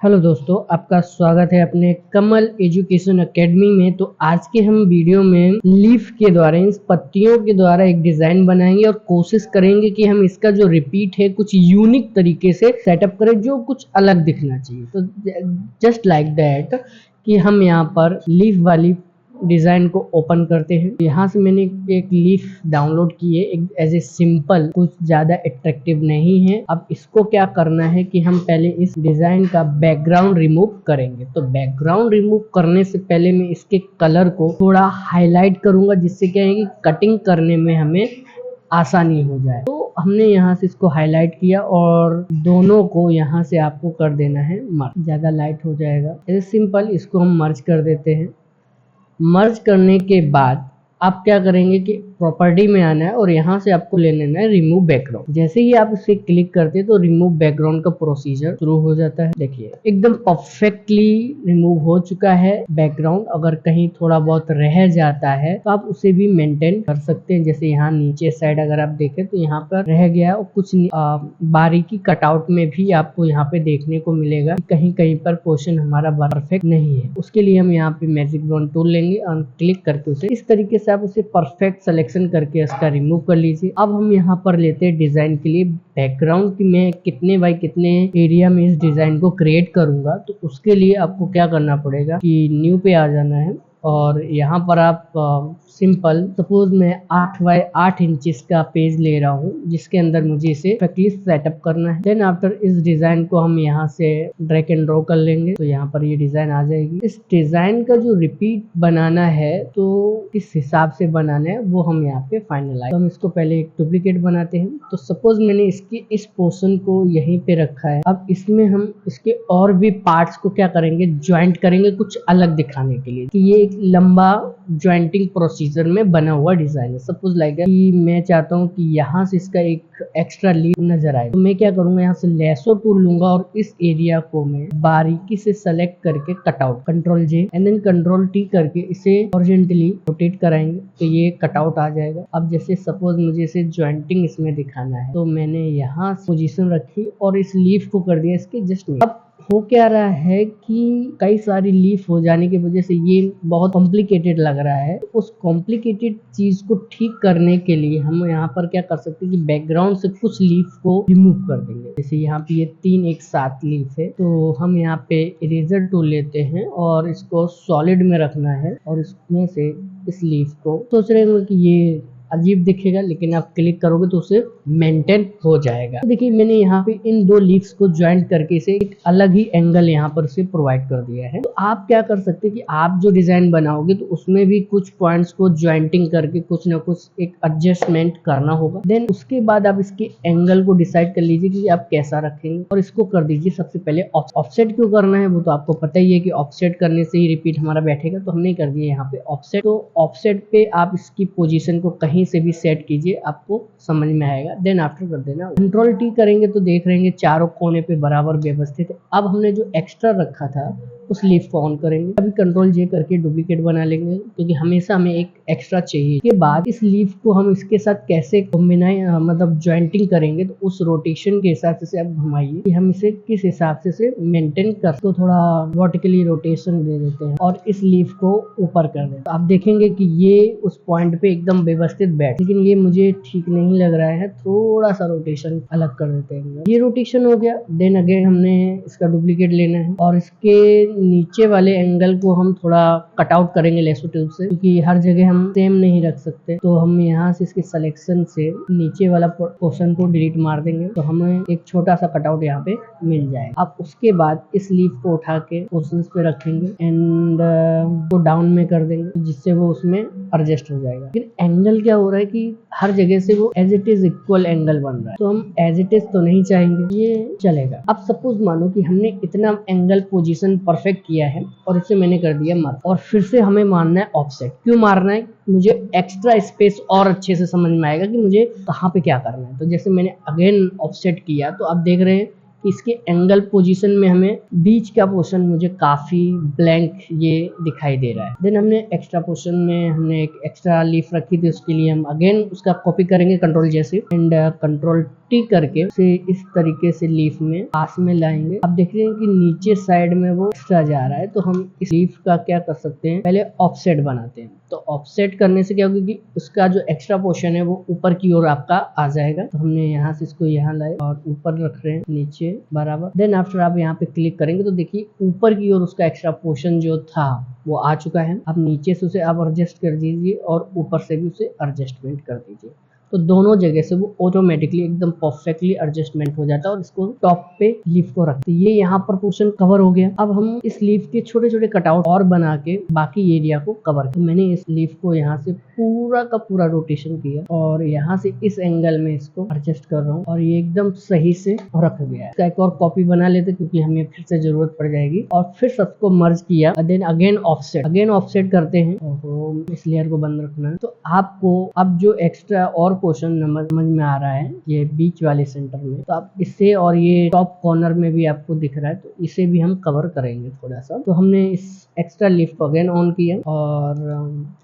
Hello दोस्तों, आपका स्वागत है अपने कमल एजुकेशन एकेडमी में। तो आज के हम वीडियो में लीफ के द्वारा, इन पत्तियों के द्वारा एक डिजाइन बनाएंगे और कोशिश करेंगे कि हम इसका जो रिपीट है कुछ यूनिक तरीके से सेटअप करें जो कुछ अलग दिखना चाहिए। तो जस्ट लाइक दैट कि हम यहाँ पर लीफ वाली डिजाइन को ओपन करते हैं। यहाँ से मैंने एक लीफ डाउनलोड की है, एक एज ए सिंपल, कुछ ज्यादा अट्रैक्टिव नहीं है। अब इसको क्या करना है कि हम पहले इस डिजाइन का बैकग्राउंड रिमूव करेंगे। तो बैकग्राउंड रिमूव करने से पहले मैं इसके कलर को थोड़ा हाईलाइट करूंगा, जिससे क्या है कि कटिंग करने में हमें आसानी हो जाए। तो हमने यहाँ से इसको हाईलाइट किया और दोनों को यहाँ से आपको कर देना है मर्ज। ज्यादा लाइट हो जाएगा, एज सिंपल इसको हम मर्ज कर देते हैं। मर्ज करने के बाद आप क्या करेंगे कि प्रॉपर्टी में आना है और यहाँ से आपको ले लेना है रिमूव बैकग्राउंड। जैसे ही आप इसे क्लिक करते हैं तो रिमूव बैकग्राउंड का प्रोसीजर शुरू हो जाता है। देखिए एकदम परफेक्टली रिमूव हो चुका है बैकग्राउंड। अगर कहीं थोड़ा बहुत रह जाता है तो आप उसे भी मेंटेन कर सकते हैं। जैसे यहाँ नीचे साइड अगर आप देखें तो यहाँ पर रह गया और कुछ बारीकी कटआउट में भी आपको यहाँ पे देखने को मिलेगा कि कहीं कहीं पर पोर्शन हमारा परफेक्ट नहीं है। उसके लिए हम यहाँ पे मैजिक वन टूल लेंगे और क्लिक करके उसे इस तरीके से आप उसे परफेक्ट सिलेक्शन करके इसका रिमूव कर लीजिए। अब हम यहाँ पर लेते हैं डिजाइन के लिए बैकग्राउंड की मैं कितने बाई कितने एरिया में इस डिजाइन को क्रिएट करूंगा। तो उसके लिए आपको क्या करना पड़ेगा कि न्यू पे आ जाना है और यहाँ पर आप सिंपल सपोज मैं 8 बाई 8 इंचेस का पेज ले रहा हूँ, जिसके अंदर मुझे इसे परफेक्टली सेटअप करना है। देन आफ्टर इस डिजाइन को हम यहाँ से ड्रैग एंड ड्रॉ कर लेंगे तो यहाँ पर ये डिजाइन आ जाएगी। इस डिजाइन का जो रिपीट बनाना है तो किस हिसाब से बनाना है वो हम यहाँ पे फाइनलाइज। तो हम इसको पहले एक डुप्लीकेट बनाते हैं। तो सपोज मैंने इसके इस पोर्शन को यहीं पे रखा है। अब इसमें हम इसके और भी पार्ट्स को क्या करेंगे, ज्वाइंट करेंगे कुछ अलग दिखाने के लिए कि ये एक लंबा ज्वाइंटिंग प्रोसीजर में बना हुआ डिजाइन है। सपोज लाइक कि मैं चाहता हूँ कि यहाँ से इसका एक एक्स्ट्रा लीफ नजर आए, तो मैं क्या करूंगा, यहाँ से लेसो टूल लूंगा और इस एरिया को मैं बारीकी से सेलेक्ट करके cutout, control J and then control T करके इसे हॉरिजॉन्टली रोटेट कराएंगे तो ये कटआउट आ जाएगा। अब जैसे सपोज मुझे इसे ज्वाइंटिंग इसमें दिखाना है तो मैंने यहाँ पोजीशन रखी और इस लीफ को कर दिया इसके जस्ट नीचे। अब हो क्या रहा है कि कई सारी लीफ हो जाने की वजह से ये बहुत कॉम्प्लिकेटेड लग रहा है। उस कॉम्प्लिकेटेड चीज को ठीक करने के लिए हम यहाँ पर क्या कर सकते हैं कि बैकग्राउंड से कुछ लीफ को रिमूव कर देंगे। जैसे यहाँ पे ये 3 एक साथ लीफ है तो हम यहाँ पे इरेजर टूल लेते हैं और इसको सॉलिड में रखना है और इसमें से इस लीफ को सोच रहे हैं कि ये अजीब दिखेगा, लेकिन आप क्लिक करोगे तो उसे मेंटेन हो जाएगा। तो देखिए मैंने यहाँ पे इन दो लीव्स को ज्वाइंट करके इसे एक अलग ही एंगल यहाँ पर उसे प्रोवाइड कर दिया है। तो आप क्या कर सकते हैं कि आप जो डिजाइन बनाओगे तो उसमें भी कुछ पॉइंट्स को ज्वाइंटिंग करके कुछ ना कुछ एक एडजस्टमेंट करना होगा। देन उसके बाद आप इसके एंगल को डिसाइड कर लीजिए कि आप कैसा रखेंगे और इसको कर दीजिए सबसे पहले ऑफसेट। क्यों करना है वो तो आपको पता ही है कि ऑफसेट करने से ही रिपीट हमारा बैठेगा, तो हमने कर दिया यहाँ पे ऑफसेट। तो ऑफसेट पे आप इसकी पोजीशन को कहीं से भी सेट कीजिए, आपको समझ में आएगा। देन आफ्टर कर देना कंट्रोल टी करेंगे तो देख रहे हैं चारों कोने पे बराबर व्यवस्थित है। अब हमने जो एक्स्ट्रा रखा था उस लीफ को ऑन करेंगे। अभी कंट्रोल जे करके डुप्लीकेट बना लेंगे क्योंकि हमेशा हमें एक एक्स्ट्रा चाहिए। के बाद इस लीफ को हम इसके साथ कैसे मतलब ज्वाइंटिंग करेंगे तो उस रोटेशन के हिसाब से आप घुमाइए कि हम इसे किस हिसाब से मेंटेन कर। तो थोड़ा वर्टिकली रोटेशन दे देते हैं और इस लीफ को ऊपर कर देते हैं। तो आप देखेंगे कि ये उस पॉइंट पे एकदम व्यवस्थित बैठ, लेकिन ये मुझे ठीक नहीं लग रहा है, थोड़ा सा रोटेशन अलग कर देते हैं। ये रोटेशन हो गया। देन अगेन हमने इसका डुप्लीकेट लेना है और इसके नीचे वाले एंगल को हम थोड़ा कट आउट करेंगे लेसो टूल से, क्योंकि हर जगह हम सेम नहीं रख सकते। तो हम यहाँ से इसके सिलेक्शन से नीचे वाला पोर्शन को डिलीट मार देंगे तो हमें एक छोटा सा कटआउट यहाँ पे मिल जाएगा। अब उसके बाद इस लीफ को उठा के पोर्शन पे रखेंगे एंड को डाउन में कर देंगे जिससे वो उसमें एडजस्ट हो जाएगा। लेकिन एंगल क्या हो रहा है कि हर जगह से वो as it is equal angle बन रहा है, तो हम एज इट इज तो नहीं चाहेंगे, ये चलेगा। अब सपोज मानो कि हमने इतना एंगल पोजीशन परफेक्ट किया है और इसे मैंने कर दिया मार्क और फिर से हमें मारना है ऑफसेट। क्यों मारना है, मुझे एक्स्ट्रा स्पेस और अच्छे से समझ में आएगा कि मुझे कहाँ पे क्या करना है। तो जैसे मैंने अगेन ऑफसेट किया तो आप देख रहे हैं कि इसके एंगल पोजीशन में हमें बीच का पोर्शन मुझे काफ़ी ब्लैंक ये दिखाई दे रहा है। देन हमने एक्स्ट्रा पोर्शन में हमने एक एक्स्ट्रा लीफ रखी थी, उसके लिए हम अगेन उसका कॉपी करेंगे कंट्रोल जैसे एंड कंट्रोल टी करके उसे इस तरीके से लीफ में पास में लाएंगे। आप देख रहे हैं कि नीचे साइड में वो एक्स्ट्रा जा रहा है, तो हम इस लीफ का क्या कर सकते हैं, पहले ऑफसेट बनाते हैं। तो ऑफसेट करने से क्या होगा कि उसका जो एक्स्ट्रा पोर्शन है वो ऊपर की ओर आपका आ जाएगा। तो हमने यहाँ से इसको यहाँ लाए और ऊपर रख रहे हैं नीचे बराबर। देन आफ्टर आप यहाँ पे क्लिक करेंगे तो देखिए ऊपर की ओर उसका एक्स्ट्रा पोर्शन जो था वो आ चुका है। अब नीचे से उसे आप एडजस्ट कर दीजिए और ऊपर से भी उसे एडजस्टमेंट कर दीजिए, तो दोनों जगह से वो ऑटोमेटिकली एकदम परफेक्टली एडजस्टमेंट हो जाता है और इसको टॉप पे लीफ को रखते हैं। ये यहाँ पर पोर्शन कवर हो गया। अब हम इस लीफ के छोटे छोटे कटआउट और बना के बाकी एरिया को कवर किया। तो मैंने इस लीफ को यहाँ से पूरा का पूरा रोटेशन किया और यहाँ से इस एंगल में इसको एडजस्ट कर रहा हूँ और ये एकदम सही से रख गया है। इसका एक और कॉपी बना लेते क्योंकि हमें फिर से जरूरत पड़ जाएगी। और फिर सबको मर्ज किया, देन अगेन ऑफसेट करते हैं और इस लेयर को बंद रखना है। तो आपको अब जो एक्स्ट्रा और पोर्शन समझ में आ रहा है ये बीच वाले सेंटर में, तो आप इससे और ये टॉप कॉर्नर में भी आपको दिख रहा है, तो इसे भी हम कवर करेंगे थोड़ा सा। तो हमने इस एक्स्ट्रा लीफ को अगेन ऑन किया और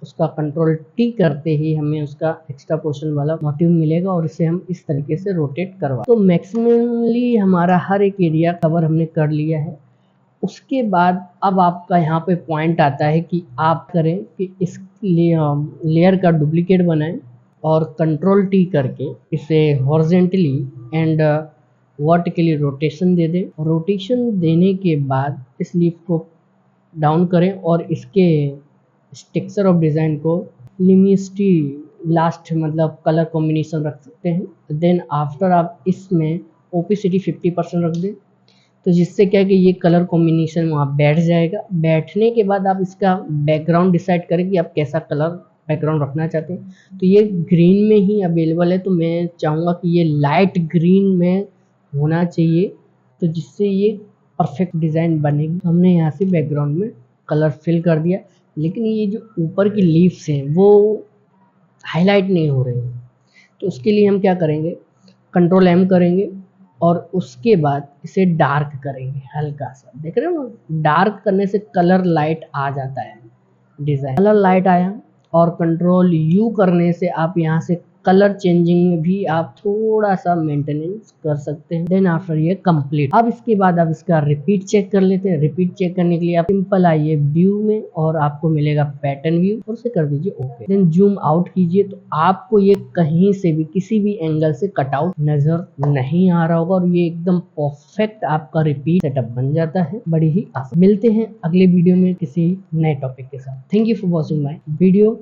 उसका कंट्रोल टी करते ही हमें उसका एक्स्ट्रा पोर्शन वाला मोटिव मिलेगा और इसे हम इस तरीके से रोटेट करवा। तो मैक्सिमली हमारा हर एक एरिया कवर हमने कर लिया है। उसके बाद अब आपका यहाँ पे पॉइंट आता है कि आप करें कि इस लेयर का डुप्लीकेट बनाएं और कंट्रोल टी करके इसे हॉरिजॉन्टली एंड वर्टिकली रोटेशन दे दें। रोटेशन देने के बाद इस लीफ को डाउन करें और इसके टेक्सचर ऑफ डिज़ाइन को लिमिस्टी लास्ट मतलब कलर कॉम्बिनेशन रख सकते हैं। देन आफ्टर आप इसमें ओपेसिटी 50% रख दें, तो जिससे क्या है कि ये कलर कॉम्बिनेशन वहाँ बैठ जाएगा। बैठने के बाद आप इसका बैकग्राउंड डिसाइड करें कि आप कैसा कलर बैकग्राउंड रखना चाहते हैं। तो ये ग्रीन में ही अवेलेबल है, तो मैं चाहूँगा कि ये लाइट ग्रीन में होना चाहिए, तो जिससे ये परफेक्ट डिज़ाइन बनेगी। हमने यहाँ से बैकग्राउंड में कलर फिल कर दिया, लेकिन ये जो ऊपर की लीव्स हैं वो हाईलाइट नहीं हो रही हैं। तो उसके लिए हम क्या करेंगे, कंट्रोल एम करेंगे और उसके बाद इसे डार्क करेंगे हल्का सा। देख रहे हो ना, डार्क करने से कलर लाइट आ जाता है, डिज़ाइन कलर लाइट आया। और कंट्रोल यू करने से आप यहाँ से कलर चेंजिंग में भी आप थोड़ा सा मेंटेनेंस कर सकते हैं। देन आफ्टर ये कंप्लीट। अब इसके बाद आप इसका रिपीट चेक कर लेते हैं। रिपीट चेक करने के लिए आप सिंपल आइए व्यू में और आपको मिलेगा पैटर्न व्यू और उसे कर दीजिए ओके। देन जूम आउट कीजिए तो आपको ये कहीं से भी किसी भी एंगल से कटआउट नजर नहीं आ रहा होगा और ये एकदम परफेक्ट आपका रिपीट सेटअप बन जाता है। बड़ी ही आसान। मिलते हैं अगले वीडियो में किसी नए टॉपिक के साथ। Thank you for watching my video.